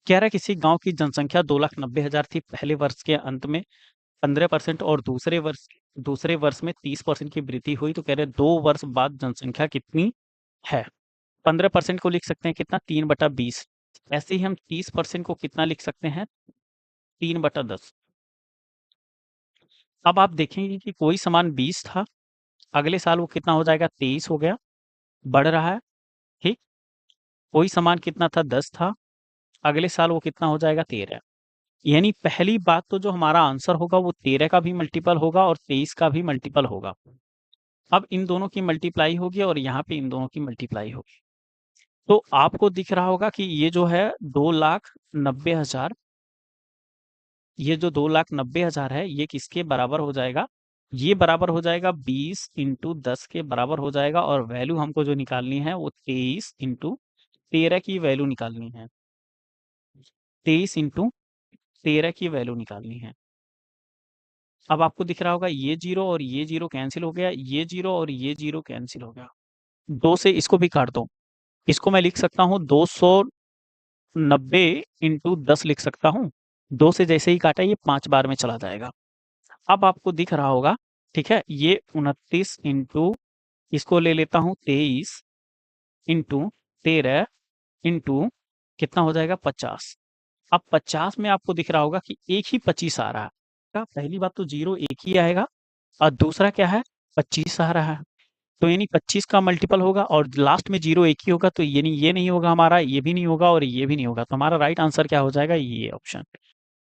कह रहा है किसी गांव की जनसंख्या 2,90,000 थी पहले वर्ष के अंत में 15% और दूसरे वर्ष में 30% की वृद्धि हुई, तो कह रहे 2 वर्ष बाद जनसंख्या कितनी है। 15% को लिख सकते हैं कितना, 3/20। ऐसे ही हम 30% को कितना लिख सकते हैं, 3/10। अब आप देखेंगे कि कोई सामान 20 था, अगले साल वो कितना हो जाएगा, 23 हो गया, बढ़ रहा है। ठीक। कोई सामान कितना था, 10 था, अगले साल वो कितना हो जाएगा, 13। यानी पहली बात तो जो हमारा आंसर होगा वो 13 का भी मल्टीपल होगा और 23 का भी मल्टीपल होगा। अब इन दोनों की मल्टीप्लाई होगी और यहाँ पे इन दोनों की मल्टीप्लाई होगी। तो आपको दिख रहा होगा कि ये जो है 2,90,000, ये जो 2,90,000 है ये किसके बराबर हो जाएगा, ये बराबर हो जाएगा 20 इंटू 10 के बराबर हो जाएगा। और वैल्यू हमको जो निकालनी है वो 23 इंटू 13 की वैल्यू निकालनी है। 23 इंटू 13 की वैल्यू निकालनी है। अब आपको दिख रहा होगा ये जीरो और ये जीरो कैंसिल हो गया, ये जीरो और ये जीरो कैंसिल हो गया। 2 से इसको भी काट दो, इसको मैं लिख सकता हूँ 290 इंटू 10 लिख सकता हूँ। 2 से जैसे ही काटा ये 5 बार में चला जाएगा। अब आपको दिख रहा होगा, ठीक है, ये 29 इंटू, इसको ले लेता हूँ 23 इंटू 13 इंटू कितना हो जाएगा, 50। अब 50 में आपको दिख रहा होगा कि एक ही 25 आ रहा है। पहली बात तो जीरो एक ही आएगा और दूसरा क्या है, 25 आ रहा है। तो यानी 25 का मल्टीपल होगा और लास्ट में जीरो एक ही होगा, तो ये नहीं होगा हमारा, ये भी नहीं होगा और ये भी नहीं होगा। तो हमारा राइट आंसर क्या हो जाएगा, ये ऑप्शन।